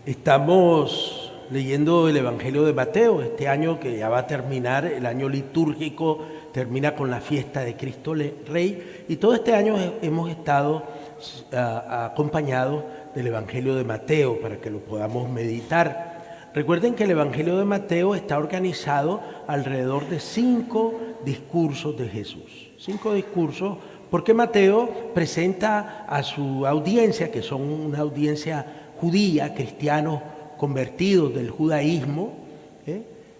Estamos leyendo el Evangelio de Mateo, este año que ya va a terminar, el año litúrgico termina con la fiesta de Cristo Rey, y todo este año hemos estado acompañados del Evangelio de Mateo para que lo podamos meditar. Recuerden que el Evangelio de Mateo está organizado alrededor de 5 discursos de Jesús. 5 discursos, porque Mateo presenta a su audiencia, que son una audiencia judía, cristianos convertidos del judaísmo,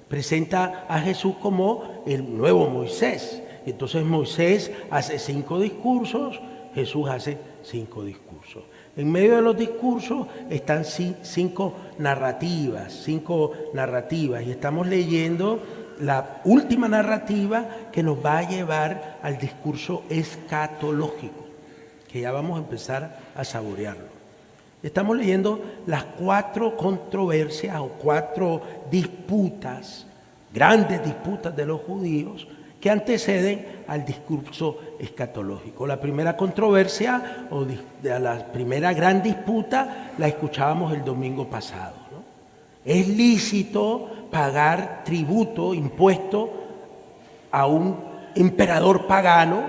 presenta a Jesús como el nuevo Moisés. Entonces Moisés hace 5 discursos, Jesús hace 5 discursos. En medio de los discursos están 5 narrativas, y estamos leyendo la última narrativa que nos va a llevar al discurso escatológico, que ya vamos a empezar a saborearlo. Estamos leyendo las 4 controversias o 4 disputas, grandes disputas de los judíos que anteceden al discurso escatológico. La primera controversia o la primera gran disputa la escuchábamos el domingo pasado, ¿no? ¿Es lícito pagar tributo, impuesto a un emperador pagano?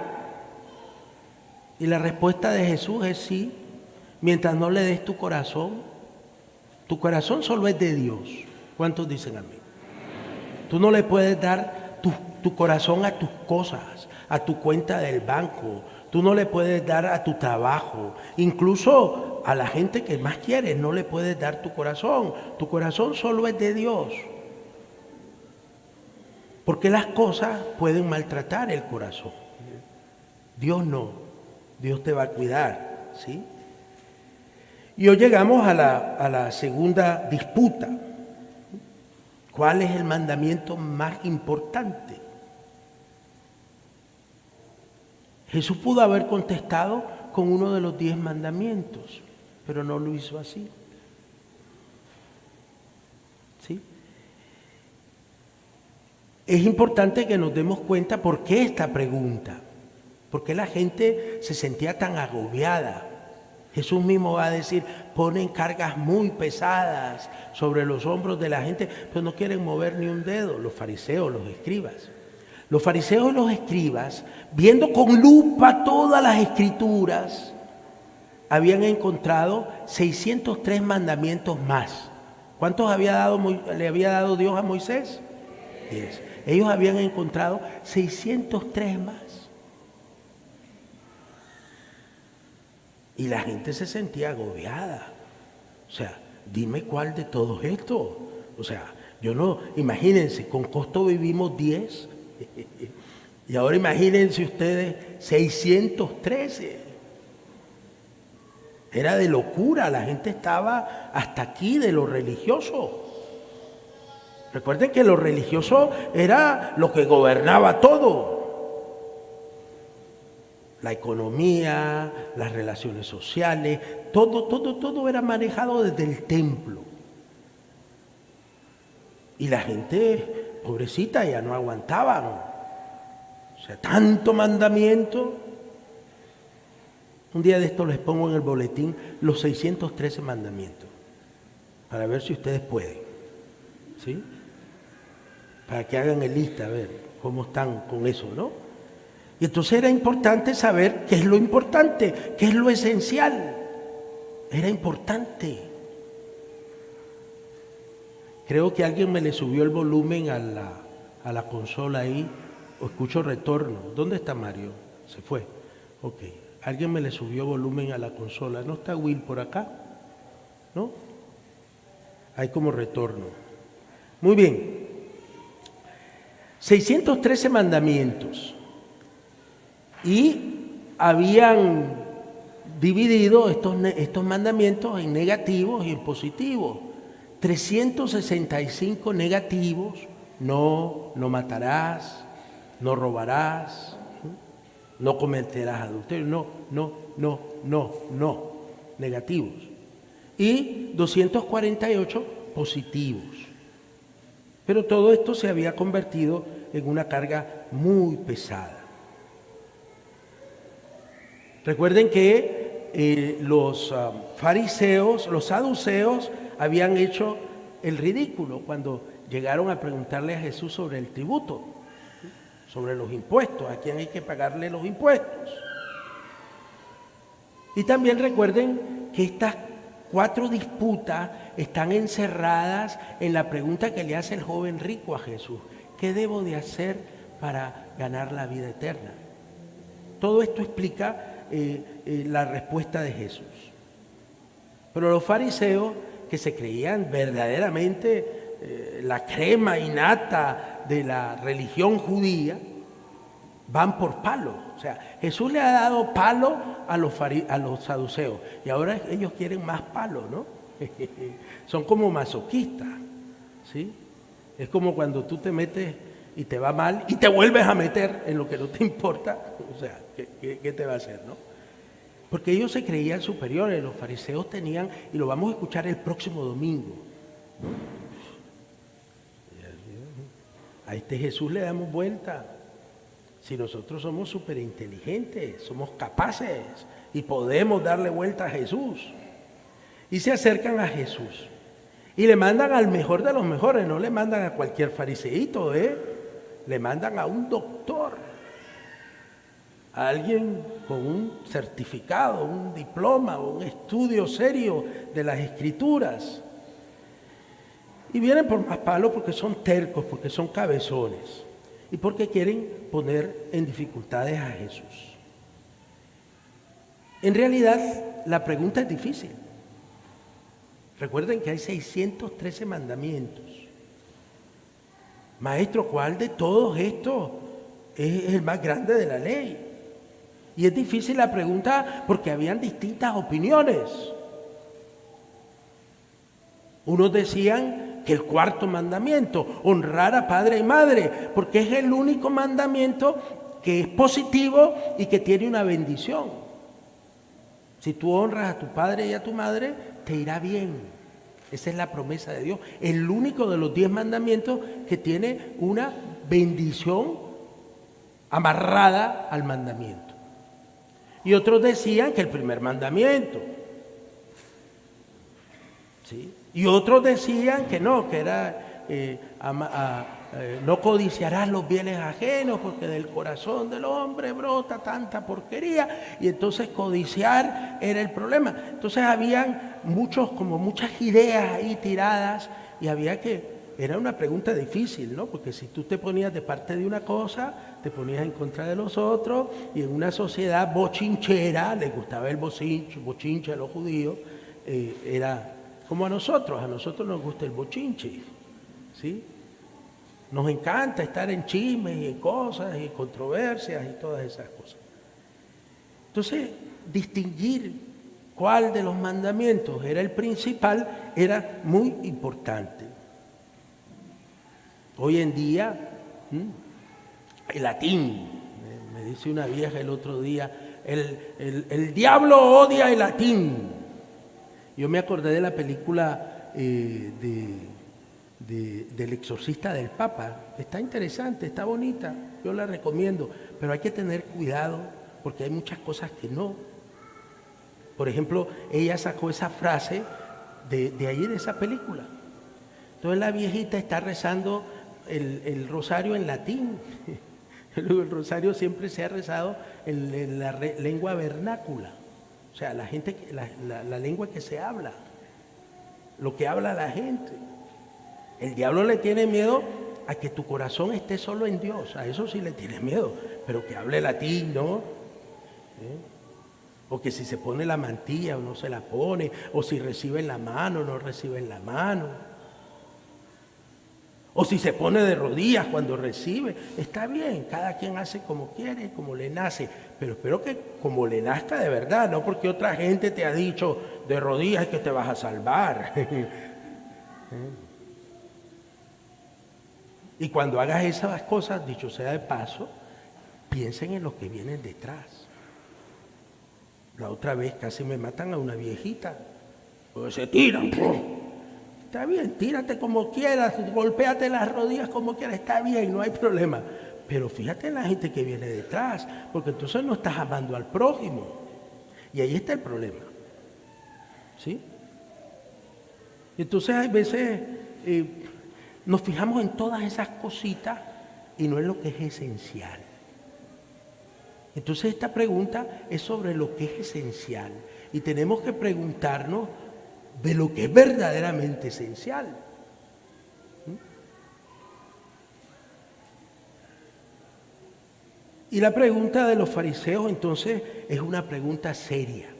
Y la respuesta de Jesús es sí, mientras no le des tu corazón. Tu corazón solo es de Dios. ¿Cuántos dicen amén? Tú no le puedes dar tu corazón a tus cosas, a tu cuenta del banco. Tú no le puedes dar a tu trabajo. Incluso a la gente que más quieres no le puedes dar tu corazón. Tu corazón solo es de Dios. Porque las cosas pueden maltratar el corazón. Dios no. Dios te va a cuidar, ¿sí? Y hoy llegamos a la segunda disputa. ¿Cuál es el mandamiento más importante? Jesús pudo haber contestado con uno de los 10 mandamientos, pero no lo hizo así. ¿Sí? Es importante que nos demos cuenta por qué esta pregunta, por qué la gente se sentía tan agobiada. Jesús mismo va a decir, ponen cargas muy pesadas sobre los hombros de la gente, pero no quieren mover ni un dedo, los fariseos, los escribas. Los fariseos y los escribas, viendo con lupa todas las escrituras, habían encontrado 603 mandamientos más. ¿Cuántos le había dado Dios a Moisés? 10. Ellos habían encontrado 603 más. Y la gente se sentía agobiada. O sea, dime cuál de todos estos. O sea, imagínense, con costo vivimos 10. Y ahora imagínense ustedes 613. Era de locura, la gente estaba hasta aquí de lo religioso. Recuerden que lo religioso era lo que gobernaba todo. La economía, las relaciones sociales, todo era manejado desde el templo. Y la gente, pobrecita, ya no aguantaban. O sea, tanto mandamiento. Un día de esto les pongo en el boletín los 613 mandamientos, para ver si ustedes pueden, ¿sí? Para que hagan el lista, a ver cómo están con eso, ¿no? Y entonces era importante saber qué es lo importante, qué es lo esencial. Era importante. Creo que alguien me le subió el volumen a la consola ahí, o escucho retorno. ¿Dónde está Mario? Se fue. Ok. Alguien me le subió volumen a la consola. ¿No está Will por acá? ¿No? Hay como retorno. Muy bien. 613 mandamientos. Y habían dividido estos mandamientos en negativos y en positivos. 365 negativos: no matarás, no robarás, no cometerás adulterio, no, negativos. Y 248 positivos. Pero todo esto se había convertido en una carga muy pesada. Recuerden que los fariseos, los saduceos, habían hecho el ridículo cuando llegaron a preguntarle a Jesús sobre el tributo, sobre los impuestos, a quién hay que pagarle los impuestos. Y también recuerden que estas 4 disputas están encerradas en la pregunta que le hace el joven rico a Jesús: ¿qué debo de hacer para ganar la vida eterna? Todo esto explica la respuesta de Jesús. Pero los fariseos, que se creían verdaderamente la crema innata de la religión judía, van por palo. O sea, Jesús le ha dado palo a los saduceos y ahora ellos quieren más palo, ¿no? Son como masoquistas, ¿sí? Es como cuando tú te metes y te va mal y te vuelves a meter en lo que no te importa. O sea, ¿qué te va a hacer, no? Porque ellos se creían superiores. Los fariseos tenían, y lo vamos a escuchar el próximo domingo, a este Jesús le damos vuelta. Si nosotros somos súper inteligentes, somos capaces y podemos darle vuelta a Jesús. Y se acercan a Jesús y le mandan al mejor de los mejores, no le mandan a cualquier fariseíto, le mandan a un doctor, a alguien con un certificado, un diploma, un estudio serio de las Escrituras. Y vienen por más palos porque son tercos, porque son cabezones y porque quieren poner en dificultades a Jesús. En realidad, la pregunta es difícil. Recuerden que hay 613 mandamientos. Maestro, ¿cuál de todos estos es el más grande de la ley? Y es difícil la pregunta porque habían distintas opiniones. Unos decían que el 4.º mandamiento, honrar a padre y madre, porque es el único mandamiento que es positivo y que tiene una bendición. Si tú honras a tu padre y a tu madre, te irá bien. Esa es la promesa de Dios. El único de los 10 mandamientos que tiene una bendición amarrada al mandamiento. Y otros decían que el primer mandamiento. ¿Sí? Y otros decían que no, que era no codiciarás los bienes ajenos porque del corazón del hombre brota tanta porquería, y entonces codiciar era el problema. Entonces habían muchas ideas ahí tiradas y era una pregunta difícil, ¿no? Porque si tú te ponías de parte de una cosa, te ponías en contra de los otros, y en una sociedad bochinchera, les gustaba el bochinche a los judíos, era como a nosotros nos gusta el bochinche, ¿sí? Nos encanta estar en chismes y en cosas y controversias y todas esas cosas. Entonces, distinguir cuál de los mandamientos era el principal era muy importante. Hoy en día, el latín, me dice una vieja el otro día, el diablo odia el latín. Yo me acordé de la película del exorcista del Papa. Está interesante, está bonita, yo la recomiendo, pero hay que tener cuidado porque hay muchas cosas que no. Por ejemplo, ella sacó esa frase de ahí, de esa película. Entonces la viejita está rezando el rosario en latín. El rosario siempre se ha rezado en la lengua vernácula, o sea, la lengua que se habla, lo que habla la gente. El diablo le tiene miedo a que tu corazón esté solo en Dios, a eso sí le tiene miedo, pero que hable latín, ¿no? O que si se pone la mantilla o no se la pone, o si recibe en la mano o no recibe en la mano, o si se pone de rodillas cuando recibe. Está bien, cada quien hace como quiere, como le nace, pero espero que como le nazca de verdad, no porque otra gente te ha dicho de rodillas que te vas a salvar. Y cuando hagas esas cosas, dicho sea de paso, piensen en los que vienen detrás. La otra vez casi me matan a una viejita, pues se tiran. Está bien, tírate como quieras, golpéate las rodillas como quieras, está bien, no hay problema. Pero fíjate en la gente que viene detrás, porque entonces no estás amando al prójimo. Y ahí está el problema. ¿Sí? Entonces hay veces nos fijamos en todas esas cositas y no en lo que es esencial. Entonces esta pregunta es sobre lo que es esencial y tenemos que preguntarnos de lo que es verdaderamente esencial. Y la pregunta de los fariseos entonces es una pregunta seria,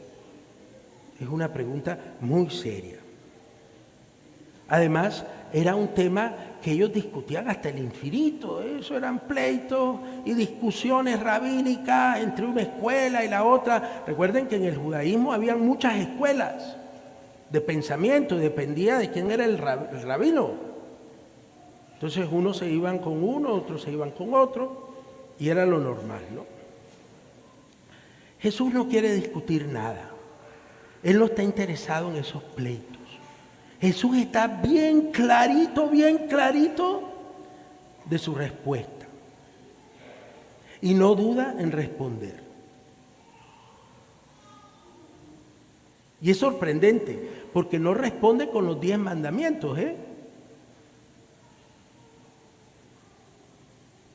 es una pregunta muy seria. Además, era un tema que ellos discutían hasta el infinito. Eso eran pleitos y discusiones rabínicas entre una escuela y la otra. Recuerden que en el judaísmo había muchas escuelas de pensamiento y dependía de quién era el rabino. Entonces unos se iban con uno, otros se iban con otro y era lo normal, ¿no? Jesús no quiere discutir nada. Él no está interesado en esos pleitos. Jesús está bien clarito de su respuesta. Y no duda en responder. Y es sorprendente, porque no responde con los 10 mandamientos,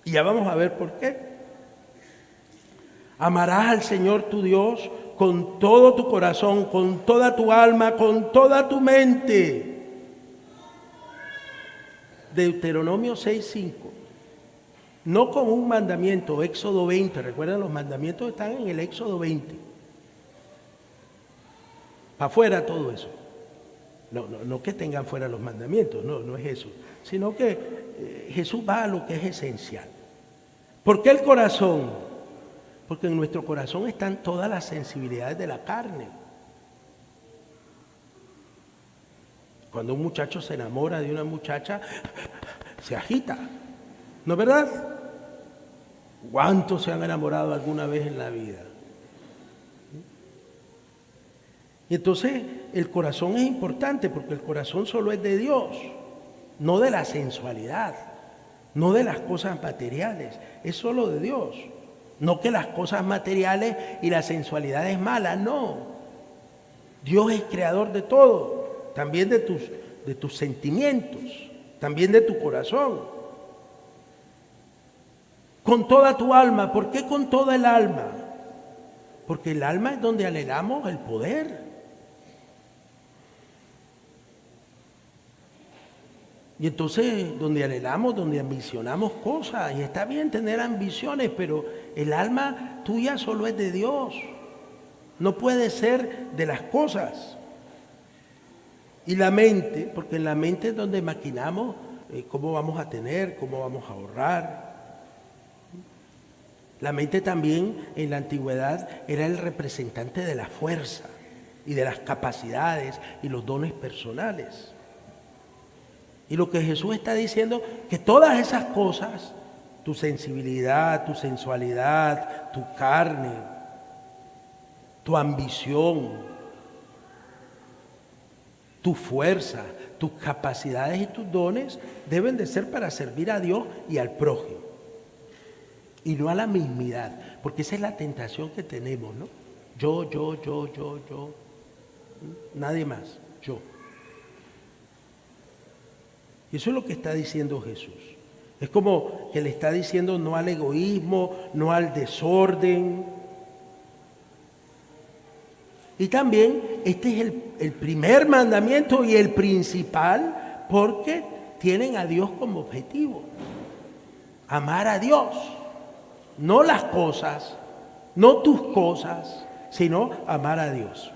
Y ya vamos a ver por qué. Amarás al Señor tu Dios con todo tu corazón, con toda tu alma, con toda tu mente. Deuteronomio 6:5. No con un mandamiento, Éxodo 20. Recuerden, los mandamientos están en el Éxodo 20. Para afuera todo eso. No que tengan fuera los mandamientos, no es eso. Sino que Jesús va a lo que es esencial. ¿Por qué el corazón? Porque en nuestro corazón están todas las sensibilidades de la carne. Cuando un muchacho se enamora de una muchacha, se agita. ¿No es verdad? ¿Cuántos se han enamorado alguna vez en la vida? Y entonces el corazón es importante porque el corazón solo es de Dios, no de la sensualidad, no de las cosas materiales, es solo de Dios. No que las cosas materiales y la sensualidad es mala, no. Dios es creador de todo, también de tus sentimientos, también de tu corazón. Con toda tu alma. ¿Por qué con toda el alma? Porque el alma es donde anhelamos el poder. Y entonces, donde anhelamos, donde ambicionamos cosas, y está bien tener ambiciones, pero el alma tuya solo es de Dios. No puede ser de las cosas. Y la mente, porque en la mente es donde maquinamos cómo vamos a tener, cómo vamos a ahorrar. La mente también en la antigüedad era el representante de la fuerza y de las capacidades y los dones personales. Y lo que Jesús está diciendo, que todas esas cosas, tu sensibilidad, tu sensualidad, tu carne, tu ambición, tu fuerza, tus capacidades y tus dones deben de ser para servir a Dios y al prójimo. Y no a la mismidad, porque esa es la tentación que tenemos, ¿no? Yo. Nadie más, yo. Y eso es lo que está diciendo Jesús. Es como que le está diciendo no al egoísmo, no al desorden. Y también este es el primer mandamiento y el principal, porque tienen a Dios como objetivo. Amar a Dios. No las cosas, no tus cosas, sino amar a Dios.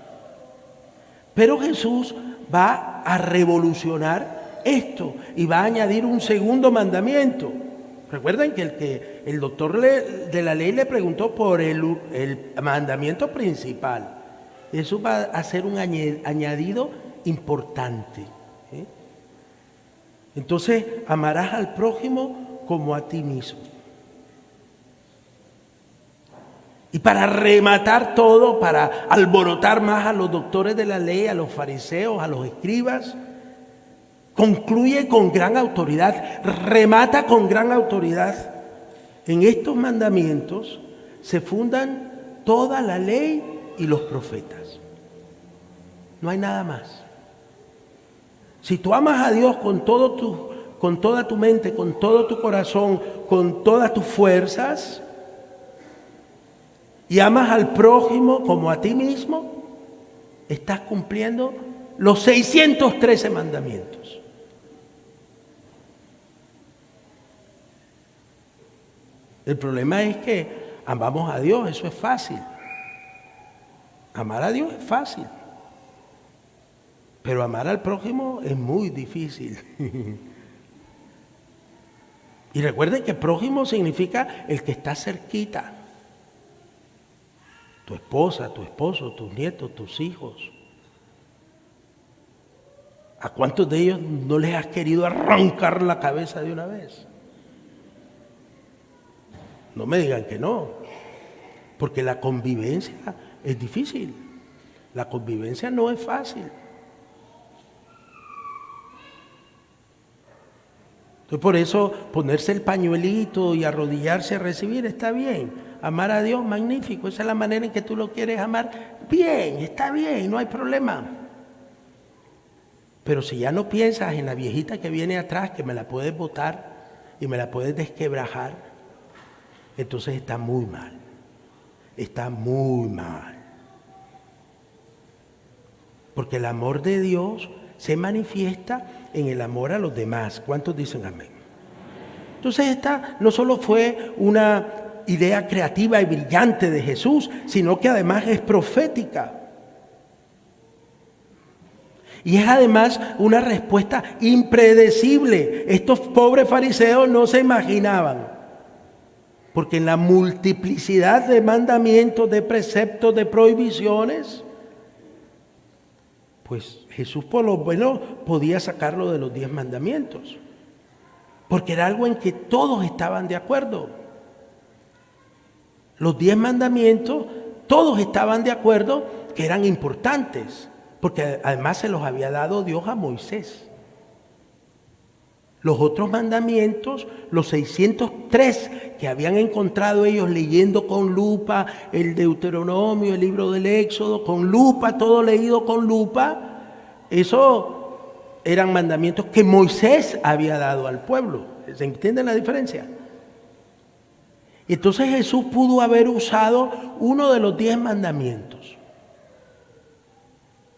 Pero Jesús va a revolucionar esto y va a añadir un segundo mandamiento. Recuerden que el doctor de la ley le preguntó por el mandamiento principal. Eso va a ser un añadido importante. Entonces, amarás al prójimo como a ti mismo. Y para rematar todo, para alborotar más a los doctores de la ley, a los fariseos, a los escribas, concluye con gran autoridad, remata con gran autoridad. En estos mandamientos se fundan toda la ley y los profetas. No hay nada más. Si tú amas a Dios con toda tu mente, con todo tu corazón, con todas tus fuerzas, y amas al prójimo como a ti mismo, estás cumpliendo los 613 mandamientos. El problema es que amamos a Dios, eso es fácil. Amar a Dios es fácil. Pero amar al prójimo es muy difícil. Y recuerden que prójimo significa el que está cerquita. Tu esposa, tu esposo, tus nietos, tus hijos. ¿A cuántos de ellos no les has querido arrancar la cabeza de una vez? No me digan que no, porque la convivencia es difícil. La convivencia no es fácil. Entonces, por eso ponerse el pañuelito y arrodillarse a recibir está bien. Amar a Dios, magnífico. Esa es la manera en que tú lo quieres amar. Bien, está bien, no hay problema. Pero si ya no piensas en la viejita que viene atrás, que me la puedes botar y me la puedes desquebrajar, entonces está muy mal. Está muy mal. Porque el amor de Dios se manifiesta en el amor a los demás. ¿Cuántos dicen amén? Entonces esta no solo fue una idea creativa y brillante de Jesús, sino que además es profética. Y es además una respuesta impredecible. Estos pobres fariseos no se imaginaban. Porque en la multiplicidad de mandamientos, de preceptos, de prohibiciones, pues Jesús por lo menos podía sacarlo de los 10 mandamientos. Porque era algo en que todos estaban de acuerdo. Los 10 mandamientos, todos estaban de acuerdo que eran importantes. Porque además se los había dado Dios a Moisés. Los otros mandamientos, los 603 que habían encontrado ellos leyendo con lupa el Deuteronomio, el libro del Éxodo, con lupa, todo leído con lupa, eso eran mandamientos que Moisés había dado al pueblo. ¿Se entiende la diferencia? Entonces Jesús pudo haber usado uno de los 10 mandamientos.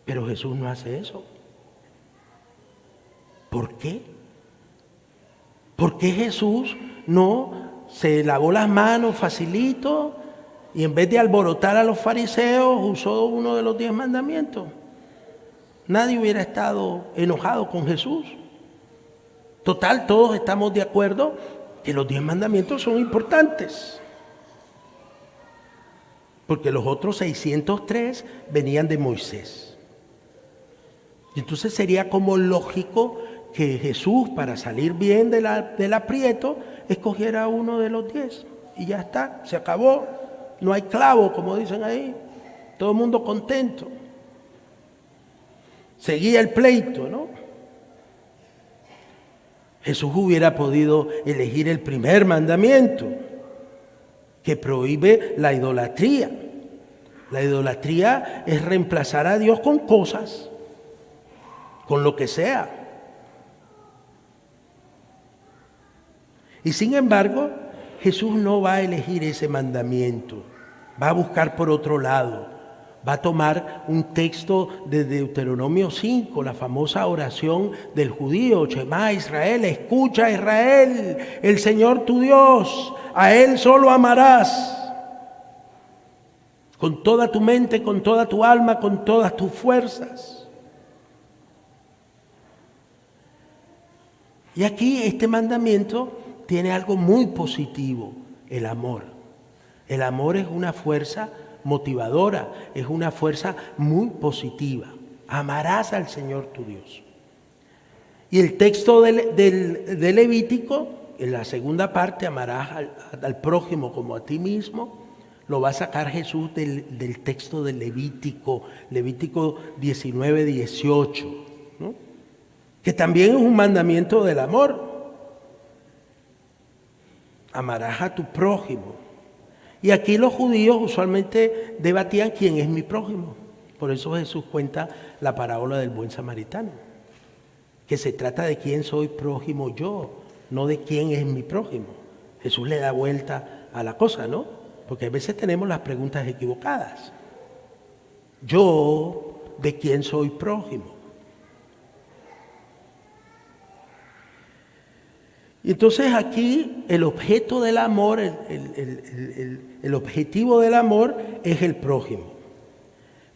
Pero Jesús no hace eso. ¿Por qué? ¿Por qué Jesús no se lavó las manos facilito y en vez de alborotar a los fariseos usó uno de los 10 mandamientos? Nadie hubiera estado enojado con Jesús. Total, todos estamos de acuerdo que los 10 mandamientos son importantes. Porque los otros 603 venían de Moisés. Y entonces sería como lógico que Jesús, para salir bien del aprieto, escogiera uno de los 10. Y ya está, se acabó. No hay clavo, como dicen ahí. Todo el mundo contento. Seguía el pleito, ¿no? Jesús hubiera podido elegir el primer mandamiento, que prohíbe la idolatría. La idolatría es reemplazar a Dios con cosas, con lo que sea. Y sin embargo, Jesús no va a elegir ese mandamiento, va a buscar por otro lado, va a tomar un texto de Deuteronomio 5, la famosa oración del judío, Shema Israel, escucha Israel, el Señor tu Dios, a Él solo amarás, con toda tu mente, con toda tu alma, con todas tus fuerzas. Y aquí este mandamiento tiene algo muy positivo, el amor. El amor es una fuerza motivadora, es una fuerza muy positiva. Amarás al Señor tu Dios. Y el texto de Levítico, en la segunda parte, amarás al prójimo como a ti mismo, lo va a sacar Jesús del texto de Levítico 19, 18, ¿no? Que también es un mandamiento del amor. Amarás a tu prójimo. Y aquí los judíos usualmente debatían quién es mi prójimo. Por eso Jesús cuenta la parábola del buen samaritano. que se trata de quién soy prójimo yo, no de quién es mi prójimo. Jesús le da vuelta a la cosa, ¿no? Porque a veces tenemos las preguntas equivocadas. Yo, ¿de quién soy prójimo? Y entonces aquí el objeto del amor, el objetivo del amor es el prójimo.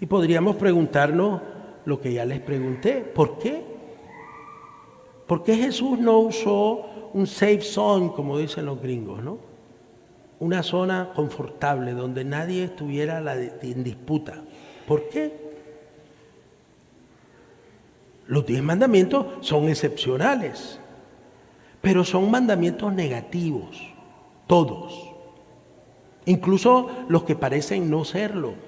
Y podríamos preguntarnos lo que ya les pregunté, ¿por qué? ¿Por qué Jesús no usó un safe zone, como dicen los gringos, ¿no? Una zona confortable donde nadie estuviera en disputa? ¿Por qué? Los 10 mandamientos son excepcionales, pero son mandamientos negativos, todos, incluso los que parecen no serlo.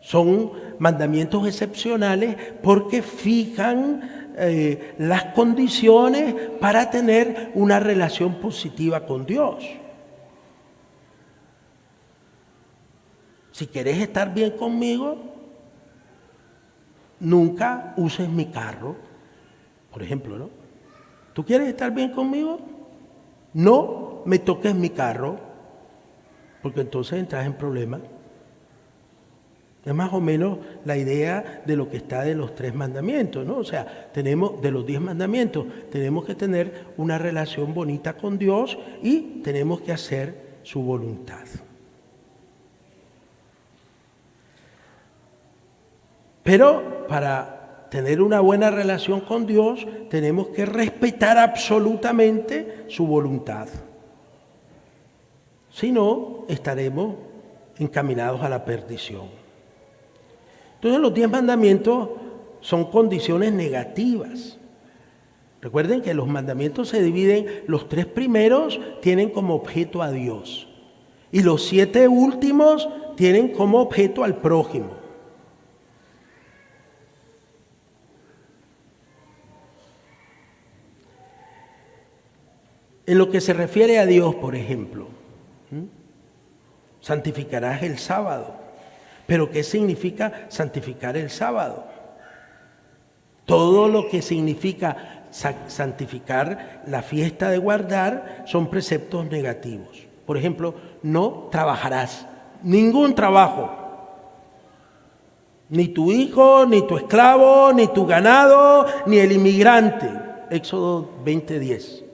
Son mandamientos excepcionales porque fijan las condiciones para tener una relación positiva con Dios. Si quieres estar bien conmigo, nunca uses mi carro, por ejemplo, ¿no? ¿Tú quieres estar bien conmigo? No me toques mi carro, porque entonces entras en problemas. Es más o menos la idea de lo que está de los 3 mandamientos, ¿no? O sea, tenemos de los 10 mandamientos, tenemos que tener una relación bonita con Dios y tenemos que hacer su voluntad. Pero para tener una buena relación con Dios, tenemos que respetar absolutamente su voluntad. Si no, estaremos encaminados a la perdición. Entonces los 10 mandamientos son condiciones negativas. Recuerden que los mandamientos se dividen, los 3 primeros tienen como objeto a Dios y los 7 últimos tienen como objeto al prójimo. En lo que se refiere a Dios, por ejemplo, santificarás el sábado. ¿Pero qué significa santificar el sábado? Todo lo que significa santificar la fiesta de guardar son preceptos negativos. Por ejemplo, no trabajarás, ningún trabajo. Ni tu hijo, ni tu esclavo, ni tu ganado, ni el inmigrante. Éxodo 20:10.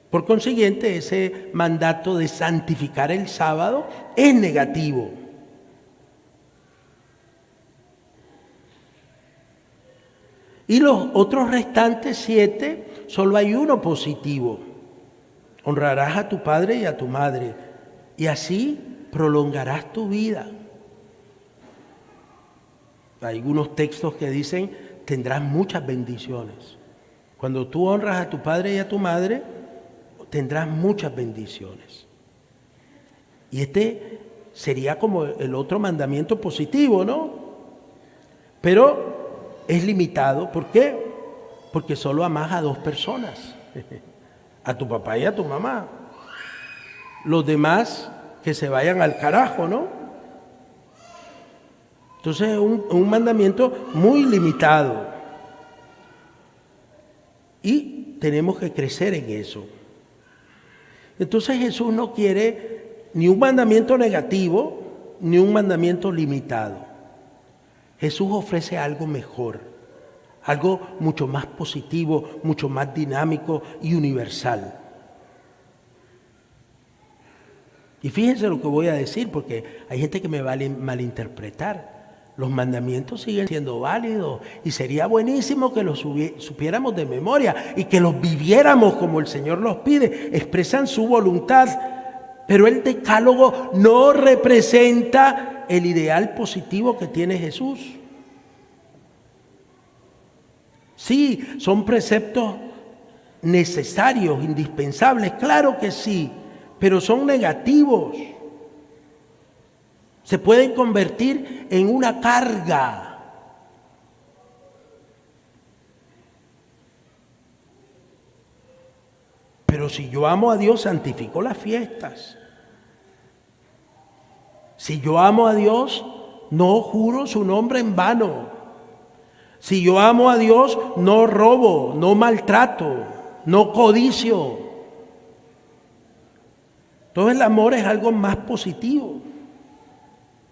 Por consiguiente, ese mandato de santificar el sábado es negativo. Y los otros restantes 7, solo hay uno positivo. Honrarás a tu padre y a tu madre, y así prolongarás tu vida. Hay algunos textos que dicen, tendrás muchas bendiciones. Cuando tú honras a tu padre y a tu madre, tendrás muchas bendiciones. Y este sería como el otro mandamiento positivo, ¿no? Pero es limitado. ¿Por qué? Porque solo amas a 2 personas, a tu papá y a tu mamá. Los demás que se vayan al carajo, ¿no? Entonces es un mandamiento muy limitado. Y tenemos que crecer en eso. Entonces Jesús no quiere ni un mandamiento negativo, ni un mandamiento limitado. Jesús ofrece algo mejor, algo mucho más positivo, mucho más dinámico y universal. Y fíjense lo que voy a decir, porque hay gente que me va a malinterpretar. Los mandamientos siguen siendo válidos y sería buenísimo que los supiéramos de memoria y que los viviéramos como el Señor los pide. Expresan su voluntad, pero el decálogo no representa el ideal positivo que tiene Jesús. Sí, son preceptos necesarios, indispensables, claro que sí, pero son negativos. Se pueden convertir en una carga. Pero si yo amo a Dios, santifico las fiestas. Si yo amo a Dios, no juro su nombre en vano. Si yo amo a Dios, no robo, no maltrato, no codicio. Todo el amor es algo más positivo.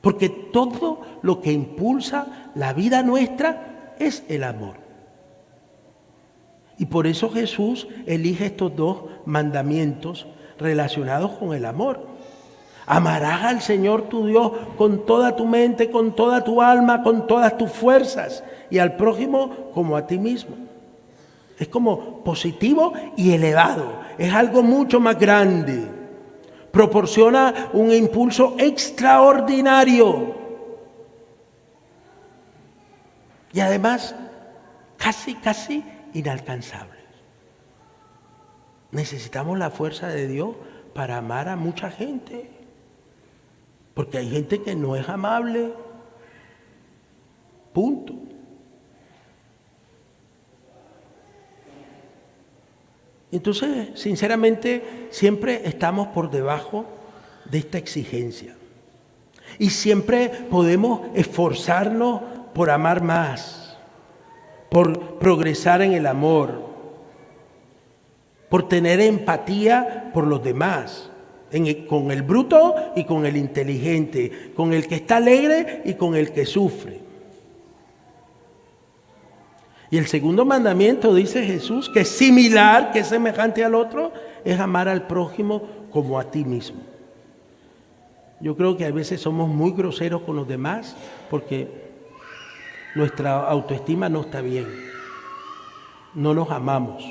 Porque todo lo que impulsa la vida nuestra es el amor. Y por eso Jesús elige estos dos mandamientos relacionados con el amor. Amarás al Señor tu Dios con toda tu mente, con toda tu alma, con todas tus fuerzas, y al prójimo como a ti mismo. Es como positivo y elevado. Es algo mucho más grande. Proporciona un impulso extraordinario. Y además, casi inalcanzable. Necesitamos la fuerza de Dios para amar a mucha gente. Porque hay gente que no es amable. Punto. Entonces, sinceramente, siempre estamos por debajo de esta exigencia. Y siempre podemos esforzarnos por amar más, por progresar en el amor, por tener empatía por los demás, con el bruto y con el inteligente, con el que está alegre y con el que sufre. Y el segundo mandamiento, dice Jesús, que es similar, que es semejante al otro, es amar al prójimo como a ti mismo. Yo creo que a veces somos muy groseros con los demás porque nuestra autoestima no está bien. No nos amamos.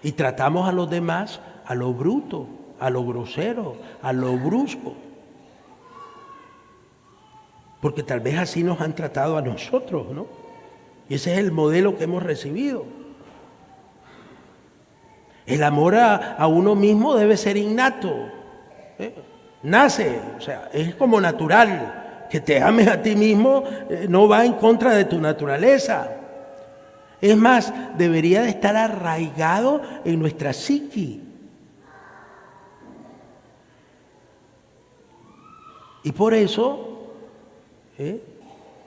Y tratamos a los demás a lo bruto, a lo grosero, a lo brusco. Porque tal vez así nos han tratado a nosotros, ¿no? Y ese es el modelo que hemos recibido. El amor a uno mismo debe ser innato. Nace, o sea, es como natural. Que te ames a ti mismo no va en contra de tu naturaleza. Es más, debería de estar arraigado en nuestra psiqui. Y por eso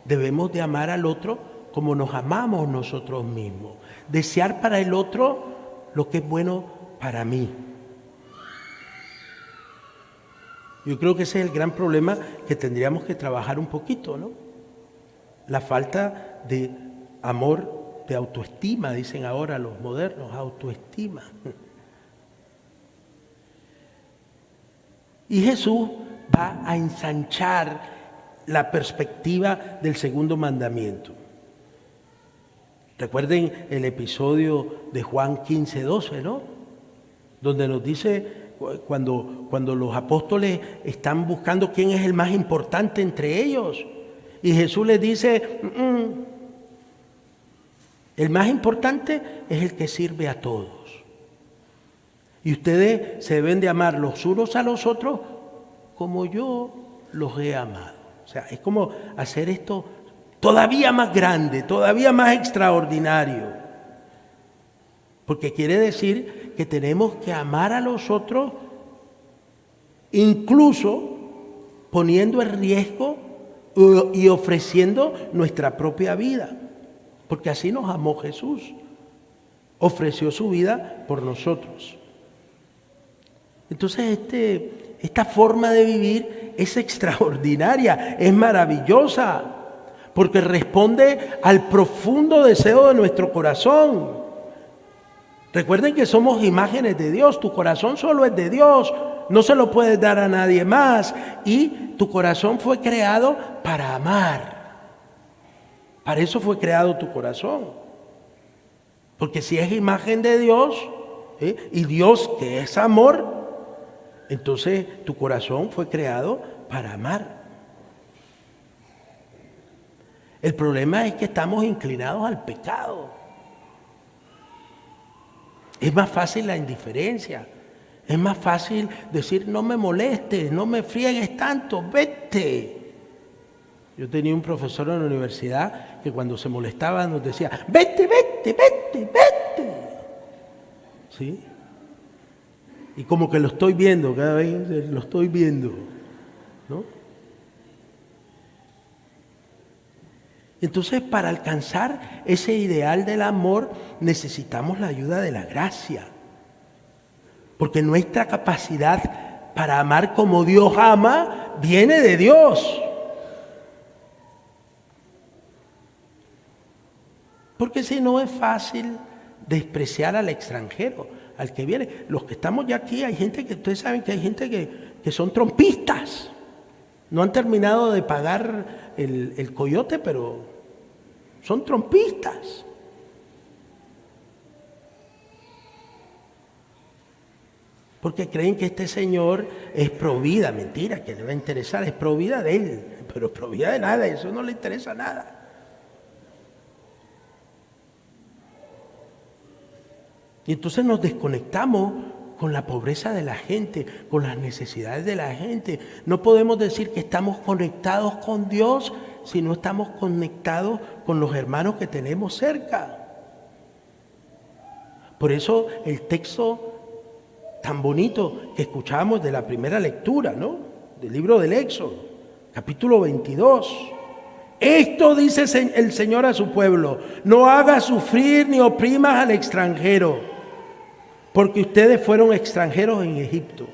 debemos de amar al otro como nos amamos nosotros mismos. Desear para el otro lo que es bueno para mí. Yo creo que ese es el gran problema que tendríamos que trabajar un poquito, ¿no? La falta de amor, de autoestima, dicen ahora los modernos, autoestima. Y Jesús va a ensanchar la perspectiva del segundo mandamiento. Recuerden el episodio de Juan 15:12, ¿no? Donde nos dice cuando los apóstoles están buscando quién es el más importante entre ellos. Y Jesús les dice, el más importante es el que sirve a todos. Y ustedes se deben de amar los unos a los otros como yo los he amado. O sea, es como hacer esto todavía más grande, todavía más extraordinario. Porque quiere decir que tenemos que amar a los otros, incluso poniendo en riesgo y ofreciendo nuestra propia vida. Porque así nos amó Jesús. Ofreció su vida por nosotros. Entonces esta forma de vivir es extraordinaria, es maravillosa, porque responde al profundo deseo de nuestro corazón. Recuerden que somos imágenes de Dios, tu corazón solo es de Dios, no se lo puedes dar a nadie más, y tu corazón fue creado para amar. Para eso fue creado tu corazón. Porque si es imagen de Dios, y Dios que es amor, entonces tu corazón fue creado para amar. El problema es que estamos inclinados al pecado. Es más fácil la indiferencia. Es más fácil decir, no me molestes, no me friegues tanto, vete. Yo tenía un profesor en la universidad que cuando se molestaba nos decía, vete, vete, vete, vete. ¿Sí? Y como que lo estoy viendo, cada vez lo estoy viendo, ¿no? Entonces, para alcanzar ese ideal del amor, necesitamos la ayuda de la gracia. Porque nuestra capacidad para amar como Dios ama viene de Dios. Porque si no es fácil despreciar al extranjero, al que viene. Los que estamos ya aquí, hay gente que ustedes saben que hay gente que son trompistas. No han terminado de pagar el coyote, pero son trompistas. Porque creen que este señor es pro vida. Mentira, que le va a interesar, es pro vida de él, pero pro vida de nada, eso no le interesa nada. Y entonces nos desconectamos con la pobreza de la gente, con las necesidades de la gente. No podemos decir que estamos conectados con Dios si no estamos conectados con los hermanos que tenemos cerca. Por eso el texto tan bonito que escuchamos de la primera lectura, ¿no? Del libro del Éxodo, capítulo 22. Esto dice el Señor a su pueblo: no hagas sufrir ni oprimas al extranjero, porque ustedes fueron extranjeros en Egipto.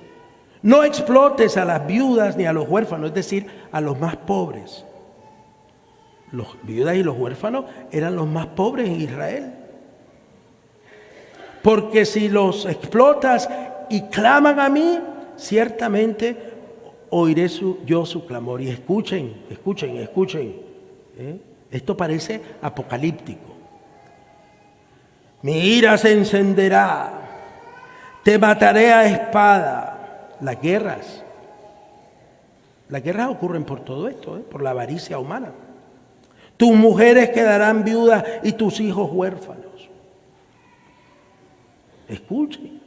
No explotes a las viudas ni a los huérfanos, es decir, a los más pobres. Los viudas y los huérfanos eran los más pobres en Israel. Porque si los explotas y claman a mí, ciertamente oiré yo su clamor. Y escuchen. Esto parece apocalíptico. Mi ira se encenderá. Te mataré a espada. Las guerras ocurren por todo esto, por la avaricia humana. Tus mujeres quedarán viudas y tus hijos huérfanos. Escuchen.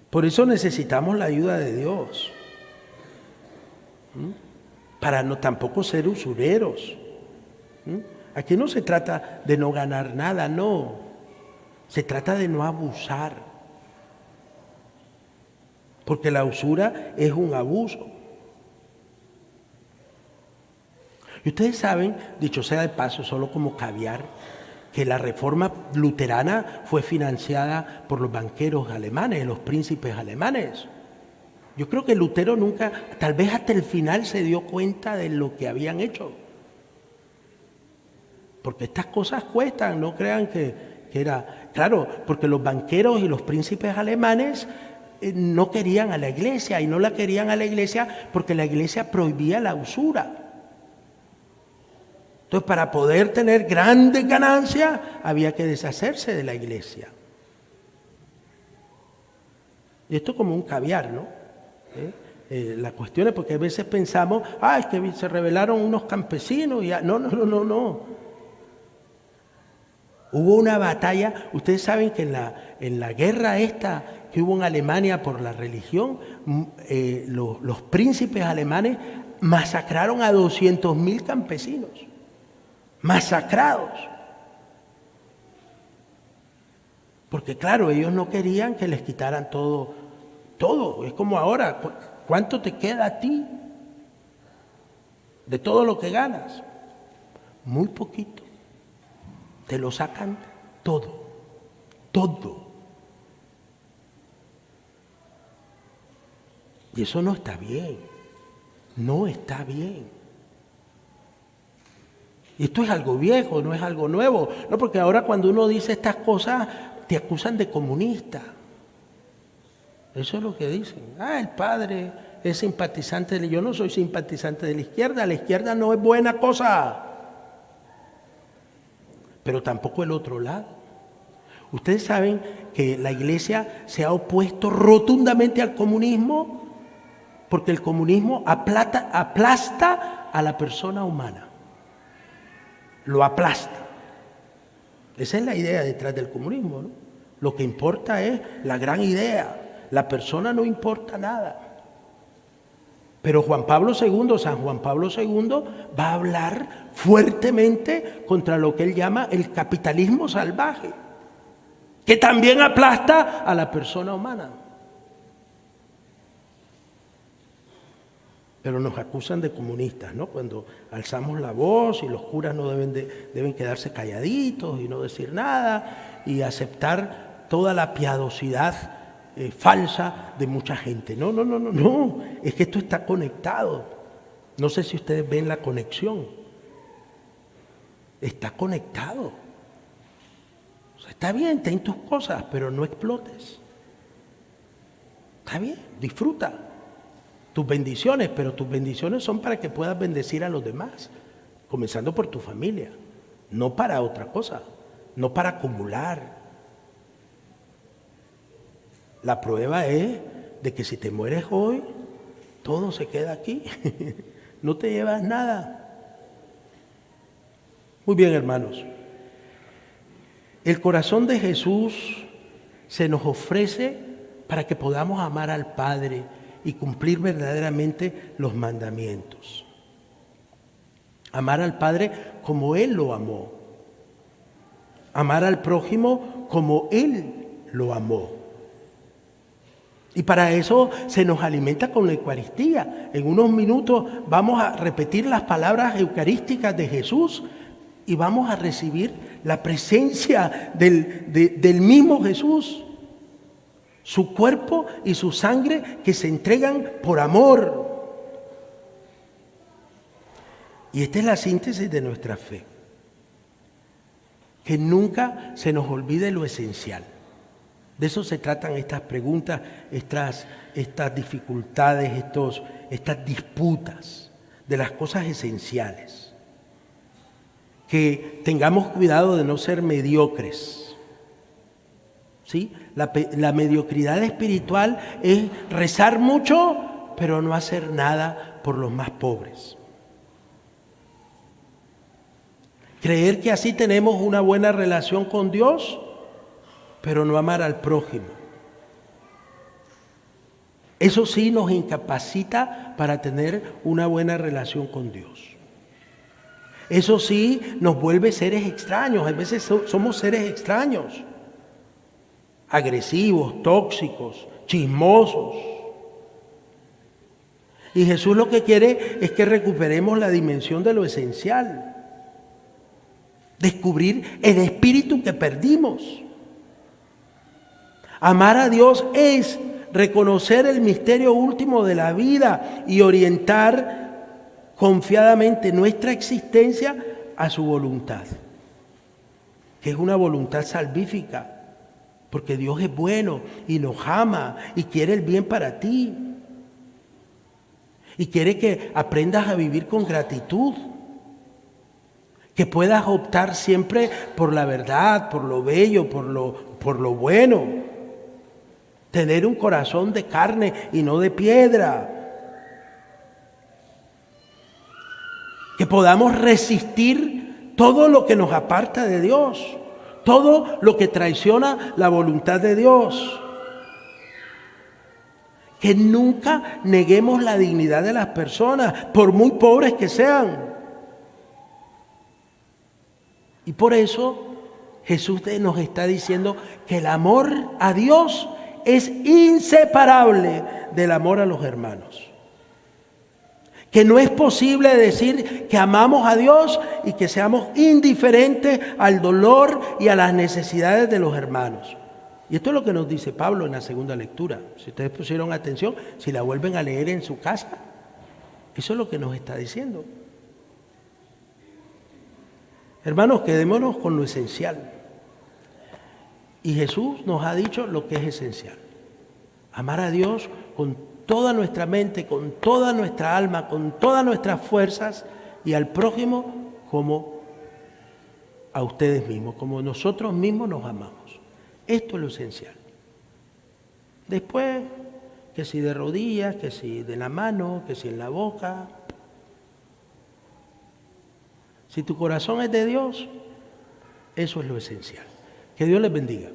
Por eso necesitamos la ayuda de Dios. Para no tampoco ser usureros. Aquí no se trata de no ganar nada, no. Se trata de no abusar. Porque la usura es un abuso. Y ustedes saben, dicho sea de paso, solo como caviar, que la reforma luterana fue financiada por los banqueros alemanes, los príncipes alemanes. Yo creo que Lutero nunca, tal vez hasta el final, se dio cuenta de lo que habían hecho. Porque estas cosas cuestan, no crean que era... Claro, porque los banqueros y los príncipes alemanes no querían a la iglesia, y no la querían a la iglesia porque la iglesia prohibía la usura. Entonces, para poder tener grandes ganancias, había que deshacerse de la iglesia. Y esto como un caviar, ¿no? La cuestión es porque a veces pensamos, es que se rebelaron unos campesinos y ya. No. Hubo una batalla. Ustedes saben que en la guerra esta que hubo en Alemania por la religión, los príncipes alemanes masacraron a 200.000 campesinos. Masacrados. Porque claro, ellos no querían que les quitaran todo. Es como ahora, ¿cuánto te queda a ti de todo lo que ganas? Muy poquito. Te lo sacan todo. Y eso no está bien. Y esto es algo viejo, no es algo nuevo. No, porque ahora cuando uno dice estas cosas, te acusan de comunista. Eso es lo que dicen. El padre es simpatizante. Yo no soy simpatizante de la izquierda. La izquierda no es buena cosa. Pero tampoco el otro lado. Ustedes saben que la iglesia se ha opuesto rotundamente al comunismo porque el comunismo aplasta a la persona humana. Lo aplasta. Esa es la idea detrás del comunismo, ¿no? Lo que importa es la gran idea. La persona no importa nada. Pero San Juan Pablo II, va a hablar fuertemente contra lo que él llama el capitalismo salvaje, que también aplasta a la persona humana. Pero nos acusan de comunistas, ¿no? Cuando alzamos la voz y los curas no deben quedarse calladitos y no decir nada y aceptar toda la piadosidad falsa de mucha gente. No, no, no, no, no. Es que esto está conectado. No sé si ustedes ven la conexión. Está conectado. O sea, está bien, ten tus cosas, pero no explotes. Está bien, disfruta tus bendiciones, pero tus bendiciones son para que puedas bendecir a los demás, comenzando por tu familia, no para otra cosa, no para acumular. La prueba es de que si te mueres hoy, todo se queda aquí, no te llevas nada. Muy bien, hermanos. El corazón de Jesús se nos ofrece para que podamos amar al Padre y cumplir verdaderamente los mandamientos. Amar al Padre como Él lo amó. Amar al prójimo como Él lo amó. Y para eso se nos alimenta con la Eucaristía. En unos minutos vamos a repetir las palabras eucarísticas de Jesús y vamos a recibir la presencia del mismo Jesús. Su cuerpo y su sangre que se entregan por amor. Y esta es la síntesis de nuestra fe. Que nunca se nos olvide lo esencial. De eso se tratan estas preguntas, estas dificultades, estas disputas, de las cosas esenciales. Que tengamos cuidado de no ser mediocres. ¿Sí? La mediocridad espiritual es rezar mucho, pero no hacer nada por los más pobres. Creer que así tenemos una buena relación con Dios, pero no amar al prójimo. Eso sí nos incapacita para tener una buena relación con Dios. Eso sí nos vuelve seres extraños. A veces somos seres extraños. Agresivos, tóxicos, chismosos. Y Jesús lo que quiere es que recuperemos la dimensión de lo esencial. Descubrir el espíritu que perdimos. Amar a Dios es reconocer el misterio último de la vida y orientar confiadamente nuestra existencia a su voluntad, que es una voluntad salvífica. Porque Dios es bueno y nos ama y quiere el bien para ti. Y quiere que aprendas a vivir con gratitud. Que puedas optar siempre por la verdad, por lo bello, por lo bueno. Tener un corazón de carne y no de piedra. Que podamos resistir todo lo que nos aparta de Dios. Todo lo que traiciona la voluntad de Dios. Que nunca neguemos la dignidad de las personas, por muy pobres que sean. Y por eso Jesús nos está diciendo que el amor a Dios es inseparable del amor a los hermanos. Que no es posible decir que amamos a Dios y que seamos indiferentes al dolor y a las necesidades de los hermanos. Y esto es lo que nos dice Pablo en la segunda lectura. Si ustedes pusieron atención, si la vuelven a leer en su casa, eso es lo que nos está diciendo. Hermanos, quedémonos con lo esencial. Y Jesús nos ha dicho lo que es esencial. Amar a Dios con toda nuestra mente, con toda nuestra alma, con todas nuestras fuerzas y al prójimo como a ustedes mismos, como nosotros mismos nos amamos. Esto es lo esencial. Después, que si de rodillas, que si de la mano, que si en la boca. Si tu corazón es de Dios, eso es lo esencial. Que Dios les bendiga.